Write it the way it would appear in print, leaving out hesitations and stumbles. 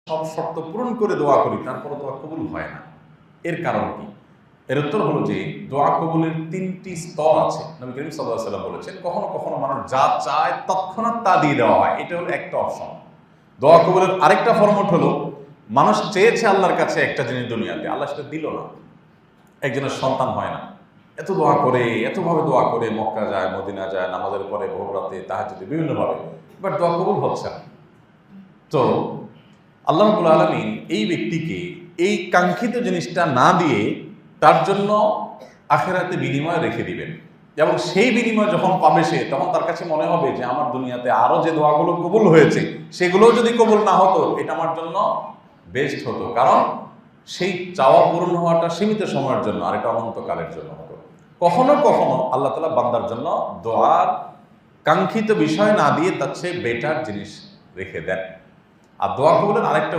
সব শর্ত পূরণ করে দোয়া করি, তারপরে দোয়া কবুল হয় না। এর কারণ কি? এর উত্তর হলো যে দোয়া কবুলের 3টি স্তর আছে। নবী করিম সাল্লাল্লাহু আলাইহি ওয়াসাল্লাম বলেছেন, কখনো কখনো মানুষ যা চায় তৎক্ষণাৎ তা দিয়ে দেওয়া হয়। এটা হলো একটা অপশন। দোয়া কবুলের আরেকটা ফরম্যাট হলো, মানুষ চেয়েছে আল্লাহর কাছে একটা জিনিস দুনিয়াতে, আল্লাহ সেটা দিল না। একজনের সন্তান হয় না, এত দোয়া করে, এতভাবে দোয়া করে, মক্কা যায়, মদিনা যায়, নামাজের পরে ভোর রাতে তাহাজ্জুদে বিভিন্নভাবে, বাট দোয়া কবুল হচ্ছে না। তো আল্লাহ রাব্বুল আলামিন এই ব্যক্তিকে এই কাঙ্ক্ষিত জিনিসটা না দিয়ে তার জন্য আখিরাতে বিনিময় রেখে দিবেন, এবং সেই বিনিময় যখন পাবে সে, তখন তার কাছে মনে হবে যে আমার দুনিয়াতে আরো যে দোয়াগুলো কবুল হয়েছে সেগুলোও যদি কবুল না হতো, এটা আমার জন্য বেস্ট হতো। কারণ সেই চাওয়া পূরণ হওয়াটা সীমিত সময়ের জন্য, আর এটা অনন্তকালের জন্য হতো। কখনো কখনো আল্লাহ তাআলা বান্দার জন্য দোয়ার কাঙ্ক্ষিত বিষয় না দিয়ে তার চেয়ে বেটার জিনিস রেখে দেন। আর দোয়া কবুলের আরেকটা